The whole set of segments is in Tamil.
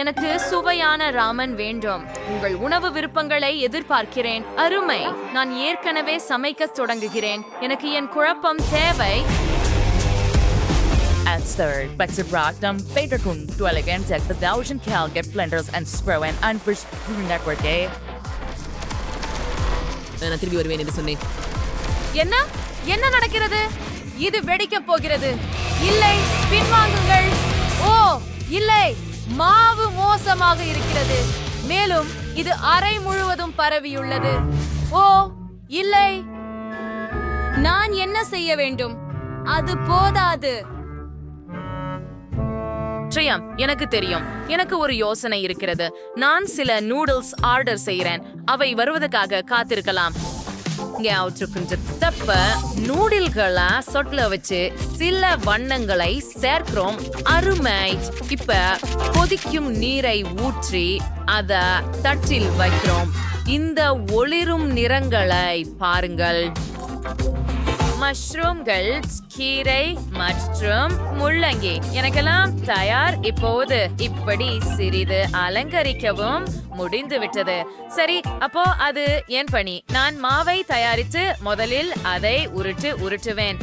எனக்கு சுவையான ராமன் வேண்டும். உங்கள் உணவு விருப்பங்களை எதிர்பார்க்கிறேன். அருமை. நான் ஏற்கனவே சமைக்கத் தொடங்குகிறேன். எனக்கு என் குழப்பம் தேவை. And third, Baxter-Brockdom, Bader-Kun, Dwelligan, Tech, the Thousand Cal, Get Blenders, and Spro, and Unfish, Network Day. நான் திரும்பி வருவேன் என்று சொன்னேன். என்ன என்ன நடக்கிறது? இது வெடிக்கப் போகிறது. இல்லை, பின்வாங்குங்கள். ஓ இல்லை, மாவு மோசமாக இருக்கிறது. மேலும் இது அறை முழுவதும் பரவியுள்ளது. ஓ இல்லை, நான் என்ன செய்ய வேண்டும்? அது போதாது. ட்ரியம், எனக்கு தெரியும். எனக்கு ஒரு யோசனை இருக்கிறது. நான் சில நூடுல்ஸ் ஆர்டர் செய்கிறேன். அவை வருவதற்காக காத்திருக்கலாம். நூடில்களை சொட்ல வச்சு சில வண்ணங்களை சேர்க்கிறோம். அருமை. இப்ப கொதிக்கும் நீரை ஊற்றி அத தட்டில் வைக்கிறோம். இந்த ஒளிரும் நிறங்களை பாருங்கள். மஷ்ரூம்கள், கீரை மற்றும் முள்ளங்கி எனக்கெல்லாம் தயார். இப்போது இப்படி சிறிது அலங்கரிக்கவும் முடிந்துவிட்டது. சரி, அப்போ அது என் பணி. நான் மாவை தயாரித்து முதலில் அதை உருட்டுவேன்.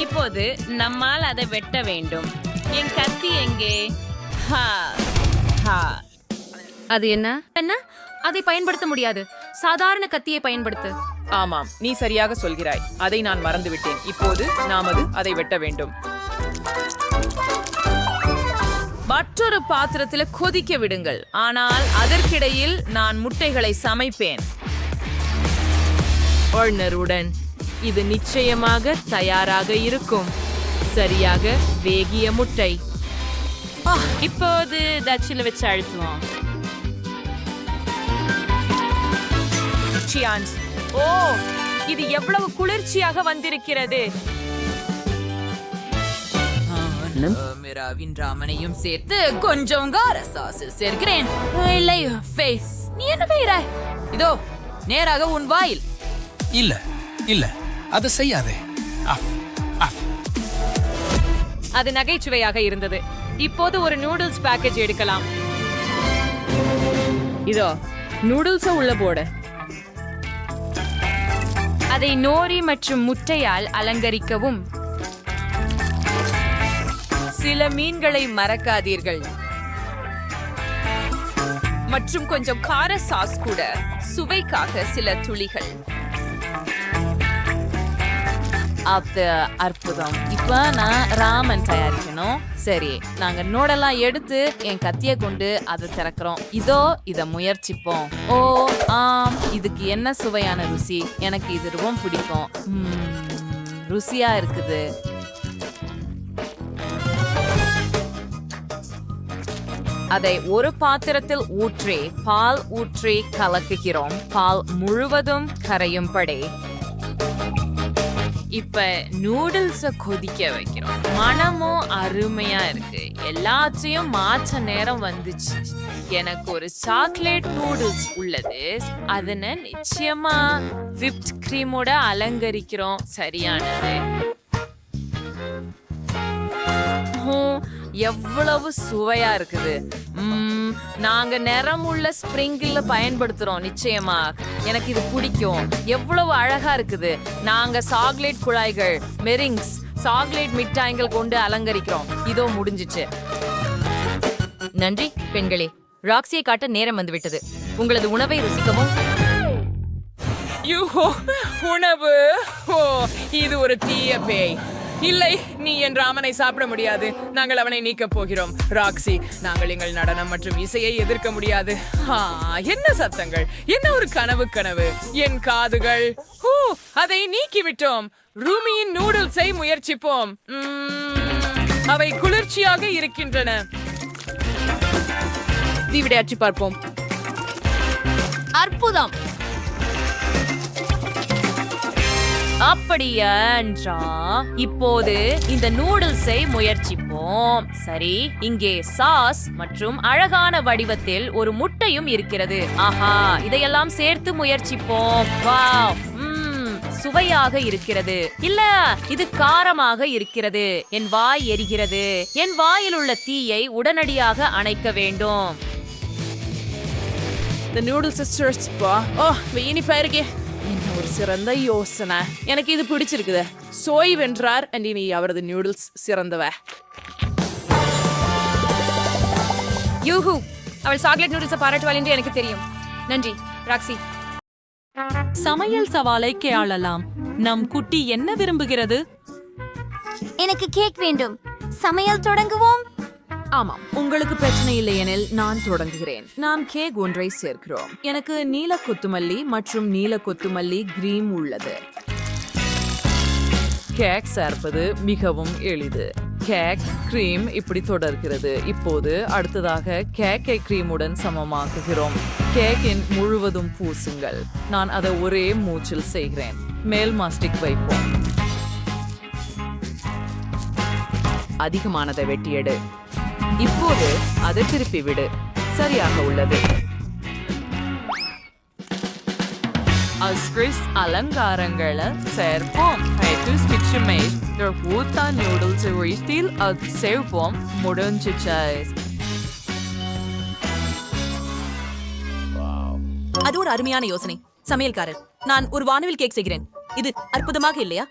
இப்போது நம்மால் அதை வெட்ட வேண்டும். என் கத்தி எங்கே? அது என்ன? அதை பயன்படுத்த முடியாது. சாதாரண கத்தியை பயன்படுத்து. ஆமாம், நீ சரியாக சொல்கிறாய். அதை நான் மறந்துவிட்டேன். இப்போது நாம் அதை வெட்ட வேண்டும். மற்றொரு பாத்திரத்தில் கொதிக்க விடுங்கள். ஆனால் அதற்கிடையில் நான் முட்டைகளை சமைப்பேன். ஒர்னருடன் இது நிச்சயமாக தயாராக இருக்கும். சரியாக வேகிய முட்டை. இப்போது தச்சில வச்சு அழுத்துவோம். ஓ, இது எவ்வளவு குளிர்ச்சியாக வந்திருக்கிறது. ராமனையும் சேர்த்து கொஞ்சம் கார சாஸில் சேர்க்கிறேன். இல்லை, ஃபேஸ், நீ என்ன செய்கிறாய்? இதோ நேராக உன் வாயில். இல்ல இல்ல, அதை செய்யாதே. அது நகைச்சுவையாக இருந்தது. இப்போது ஒரு நூடுல்ஸ் பேக்கேஜ் எடுக்கலாம். இதோ நூடுல்ஸ உள்ள போடு. அதை நோரி மற்றும் முட்டையால் அலங்கரிக்கவும். சில மீன்களை மறக்காதீர்கள். மற்றும் கொஞ்சம் கார சாஸ் கூட. சுவைக்காக சில துளிகள். அது அற்புதம். இப்ப நான் ராமன் தயாரிக்கணும். சரி, நாங்க நோடெல்லாம் எடுத்து என் கத்திய கொண்டு அதை திறக்கிறோம். இதோ இத முயற்சிப்போம். ஓ ஆம், இதுக்கு என்ன சுவையான ருசி. எனக்கு இது ரொம்ப பிடிக்கும். ருசியா இருக்குது. அதை ஒரு பாத்திரத்தில் ஊற்றி பால் ஊற்றி கலக்குகிறோம். பால் முழுவதும் கரையும்படி. இப்ப நூடுல்ஸ கொதிக்க வைக்கிறோம். மனமும் அருமையா இருக்கு. எல்லாத்தையும் மாற்ற நேரம் வந்துச்சு. எனக்கு ஒரு சாக்லேட் நூடுல்ஸ் உள்ளது. அதனை நிச்சயமா விப்ட் கிரீமோட அலங்கரிக்கிறோம். சரியானது. எவ்வளவு சுவையா இருக்குது. நாங்க நிறமுள்ள ஸ்ப்ரிங்கிள் பயன்படுத்துறோம். நிச்சயமா எனக்கு இது பிடிக்கும். எவ்வளவு அழகா இருக்குது. நாங்க சாக்லேட் குழாய்கள், மெரிங்ஸ், சாக்லேட் மிட்டாய்கள் கொண்டு அலங்கரிக்கிறோம். இதோ முடிஞ்சிச்சு. நன்றி பெண்களே. ராக்ஸியை காட்ட நேரம் வந்துவிட்டது. உங்களது உணவை ருசிக்கவும். உணவு. ஓ, இது ஒரு தீய பேய். இல்லை, நீ என் ராமனை சாப்பிட முடியாது. நாங்கள் அவனை நீக்கப் போகிறோம். ராக்ஸி, நாங்கள் எங்கள் நடனம் மற்றும் இசையை எதிர்க்க முடியாது. என்ன சத்தங்கள்! என்ன ஒரு கனவு. என் காதுகள். அதை நீக்கிவிட்டோம். ரூமியின் நூடுல்ஸை முயற்சிப்போம். அவை குளிர்ச்சியாக இருக்கின்றன. விடையாற்றி பார்ப்போம். அற்புதம். அப்படியா? இப்போது இந்த நூடுல்ஸை முயற்சிப்போம். சரி, இங்கே சாஸ் மற்றும் அழகான வடிவத்தில் ஒரு முட்டையும் இருக்கிறது. ஆஹா, இதையெல்லாம் சேர்த்து முயற்சிப்போம். வாவ், சுவையாக இருக்கிறது. இல்ல, இது காரமாக இருக்கிறது. என் வாய் எரிகிறது. என் வாயில் உள்ள தீயை உடனடியாக அணைக்க வேண்டும். இந்த நூடுல்ஸ் சிஸ்டர்ஸ்பா இனிப்பா இருக்கே. என்ன ஒரு சிறந்த யோசனை. எனக்கு இது பிடிச்சிருக்குது. சோய் வென்றார் அண்ட் இனி அவரது நூடுல்ஸ் சிறந்தவ. யூஹூ, அவள் சாக்லேட் நூடுல்ஸை பாராட்டுவாள் என்று எனக்கு தெரியும். நன்றி ராக்ஸி. சமையல் சவாலை கேளலாம். நம் குட்டி என்ன விரும்புகிறது? எனக்கு கேக் வேண்டும். சமையல் தொடங்குவோம். ஆமாம், உங்களுக்கு பிரச்சனை இல்லை எனில் நான் தொடங்குகிறேன். நாம் கேக் ஒன்றை சேர்க்கிறோம். எனக்கு நீல கொத்துமல்லி மற்றும் நீல கொத்துமல்லி கிரீம் உள்ளது. கேக் சேர்ப்பது மிகவும் எளிது. கேக் கிரீம் இப்படி தொடர்கிறது. இப்போது அடுத்ததாக கேக்கை கிரீமுடன் சமமாக்குகிறோம். கேக்கின் முழுவதும் பூசுங்கள். நான் அதை ஒரே மூச்சில் செய்கிறேன். மேல் மாஸ்டிக் வைப்போம். அதிகமானதை வெட்டியெடு. இப்போது அதை திருப்பி விடு. சரியாக உள்ளது. அலங்காரங்களை சேர்ப்போம். நூடுல்ஸ் வீட்டில் சேர்ப்போம். முடிஞ்சிச்சு. அது ஒரு அருமையான யோசனை. சமையல்காரர், நான் ஒரு வானவில் கேக் செய்கிறேன். இது அற்புதமாக இல்லையா?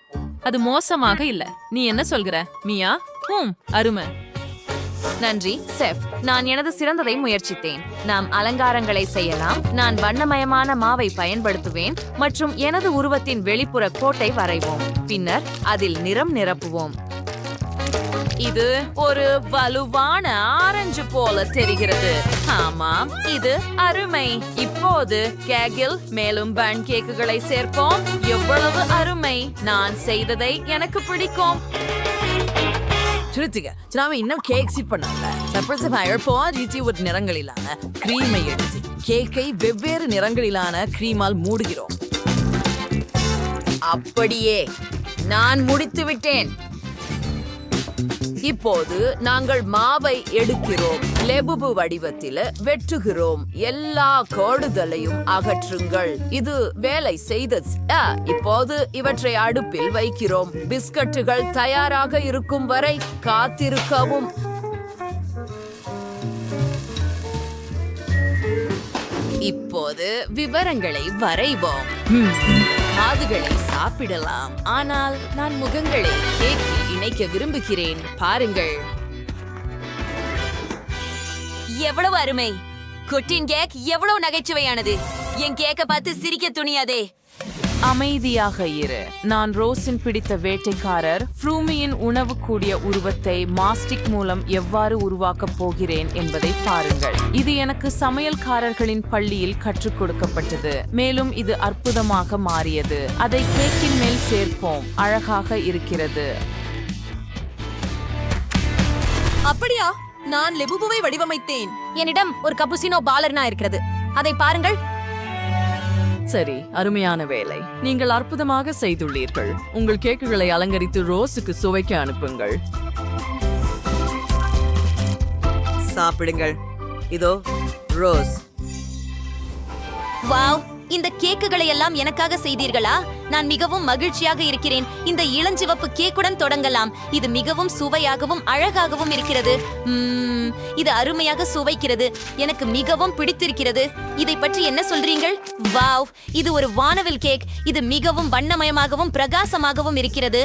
அது மோசமாக இல்ல. நீ என்ன சொல்கிற மியா? அருமை. நன்றி செஃப். நான் எனது சிறந்ததை முயற்சித்தேன். நாம் அலங்காரங்களை செய்யலாம். நான் வண்ணமயமான மாவை பயன்படுத்துவேன் மற்றும் எனது உருவத்தின் வெளிப்புற கோட்டை வரைவோம். பின்னர் அதில் நிறம் நிரப்புவோம். இது ஒரு வலுவான ஆரஞ்சு போல தெரிகிறது. ஆமாம், இது அருமை. இப்போது கேக்கில் மேலும் பன் கேக்குகளை சேர்ப்போம். எவ்வளவு அருமை! நான் செய்ததை எனக்கு பிடிக்கும். இன்னும் கேக் சிப் பண்ணல. ஒரு நிறங்களிலான கிரீமை எடுத்து கேக்கை வெவ்வேறு நிறங்களிலான கிரீமால் மூடுகிறோம். அப்படியே நான் முடித்து விட்டேன். இப்போது நாங்கள் மாவை எடுக்கிறோம். லெபுபு வடிவத்தில் வெட்டுகிறோம். எல்லா கோடுதலையும் அகற்றுங்கள். இது வேலை செய்தது. இப்போது இவற்றை அடுப்பில் வைக்கிறோம். பிஸ்கட்டுகள் தயாராக இருக்கும் வரை காத்திருக்கவும். இப்போது விவரங்களை வரைவோம். காதுகளை சாப்பிடலாம். ஆனால் நான் முகங்களை கேக்கில் இணைக்க விரும்புகிறேன். பாருங்கள், எவ்வளவு அருமை! குட்டின் கேக் எவ்வளவு நகைச்சுவையானது. என் கேக்க பார்த்து சிரிக்க துணியாதே. அமைதியாக இரு. நான் ரோஸின் பிடித்த வேட்டைக்காரர் ஃப்ரூமியின் உணவு கூடிய உருவத்தை மாஸ்டிக் மூலம் எவ்வாறு உருவாக்கப் போகிறேன் என்பதை பாருங்கள். இது எனக்கு சமையல்காரர்களின் பள்ளியில் கற்றுக் கொடுக்கப்பட்டது. மேலும் இது அற்புதமாக மாறியது. அதை கேக்கின் மேல் சேர்ப்போம். அழகாக இருக்கிறது. அப்படியா? நான் லெபுபுவை வடிவமைத்தேன். என்னிடம் ஒரு கபுசினோ பாலர்னா இருக்கிறது. அதை பாருங்கள். சரி, அருமையான வேலை. நீங்கள் அற்புதமாக செய்துள்ளீர்கள். உங்கள் கேக்குகளை அலங்கரித்து ரோஸுக்கு சுவைக்க அனுப்புங்கள். சாப்பிடுங்கள். இதோ ரோஸ். வாவ், இந்த கேக்குகளை எல்லாம் எனக்காக செய்தீர்களா? நான் மிகவும் மகிழ்ச்சியாக இருக்கிறேன். இந்த இளஞ்சிவப்பு கேக்குடன் தொடங்கலாம். இது மிகவும் சுவையாகவும் அழகாகவும் இருக்கிறது. இது அருமையாக சுவைக்கிறது. எனக்கு மிகவும் பிடித்திருக்கிறது. இதை பற்றி என்ன சொல்றீங்கள்? வாவ், இது ஒரு வானவில் கேக். இது மிகவும் வண்ணமயமாகவும் பிரகாசமாகவும் இருக்கிறது.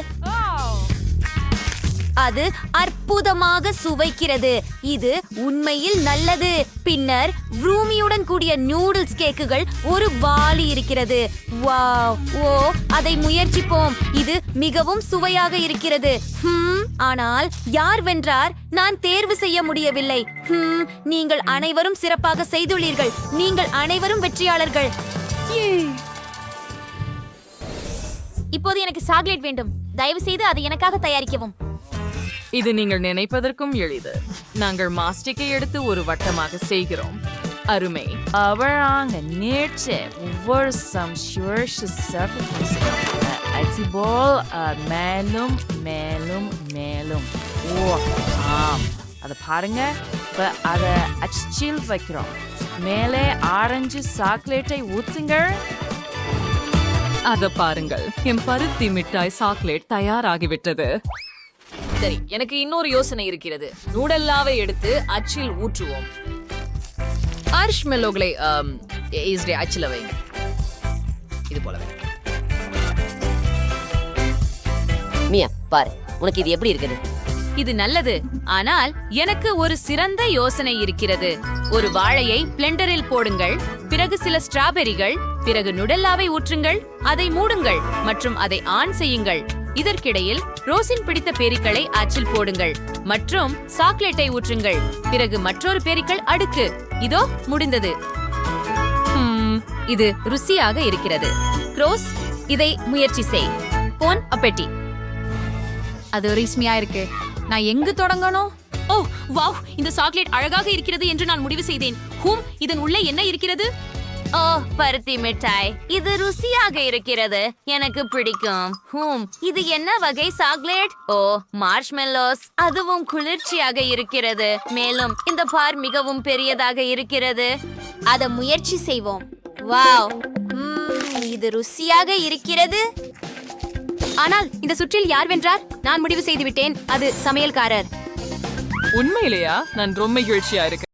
அது அற்புதமாக சுவைக்கிறது. இது உண்மையில் நல்லது. பின்னர் ரூமியுடன் கூடிய நூடுல்ஸ் கேக்குகள் ஒரு வாளி இருக்கிறது. வாவ், ஓ, அதை முயற்சிப்போம். இது மிகவும் சுவையாக இருக்கிறது. ஆனால் யார் வென்றார்? நான் தேர்வு செய்ய முடியவில்லை. நீங்கள் அனைவரும் சிறப்பாக செய்துள்ளீர்கள். நீங்கள் அனைவரும் வெற்றியாளர்கள். இப்போது எனக்கு சாக்லேட் வேண்டும். தயவு செய்து அதை எனக்காக தயாரிக்கவும். இது நீங்கள் நினைப்பதற்கும் எளிது. நாங்கள் மாஸ்டிக்கை எடுத்து ஒரு வட்டமாக செய்கிறோம். அருமை. அவராங்க நேற்று ஒவ்வொரு மேலும் மேலும் மேலும். ஓ ஆம், அதை பாருங்க. இப்போ அதை அச்சில் வைக்கிறோம். மேலே ஆரஞ்சு சாக்லேட்டை ஊத்துங்கள். அத பாருங்கள், என் பருத்தி மிட்டாய் சாக்லேட் தயாராகிவிட்டது. சரி, எனக்கு இன்னொரு யோசனை இருக்கிறது. நூடல்லாவை எடுத்து அச்சில் ஊற்றுவோம். மார்ஷ்மெல்லோகளை அச்சில் வைங்க. இது போலவே. மியா பாரு, உனக்கு இது எப்படி இருக்குது? இது நல்லது, ஆனால் எனக்கு ஒரு சிறந்த யோசனை இருக்கிறது. ஒரு வாழையை பிளெண்டரில் போடுங்கள், பிறகு சில ஸ்ட்ராபெரிகள், பிறகு நுடல்லாவை ஊற்றுங்கள், அதை மூடுங்கள் மற்றும் அதை ஆன் செய்யுங்கள். இதற்கிடையில் ரோசின் பிடித்த பேரிக்களை அச்சில் போடுங்கள் மற்றும் சாக்லேட்டை ஊற்றுங்கள். பிறகு மற்றொரு பேரிக்கள் அடுக்கு. இதோ முடிந்தது. இது ருசியாக இருக்கிறது. க்ரோஸ், இதை முயற்சி செய். போன் அப்பெட்டி. அது ரிஸ்மியா இருக்கு. நான் எங்கு தொடங்கணும்? ஓ வாவ், இந்த சாக்லேட் அழகாக இருக்கிறது என்று நான் முடிவு செய்தேன். இதன் உள்ளே என்ன இருக்கிறது? ஓ, பருத்தி மிட்டாய். இது ருசியாக இருக்கிறது, எனக்கு பிடிக்கும். இது என்ன வகை சாக்லேட்? ஓ, மார்ஷ்மெல்லோஸ். அதுவும் குளிர்ச்சியாக இருக்கிறது. மேலும் இந்த பார் மிகவும் பெரியதாக இருக்கிறது. அத முயற்சி செய்வோம். வாவ், இது ருசியாக இருக்கிறது. ஆனால் இந்த சுற்றில் யார் வென்றார்? நான் முடிவு செய்து விட்டேன். அது சமையல்காரர். உண்மையிலேயா? நான் ரொம்ப மகிழ்ச்சியா இருக்கேன்.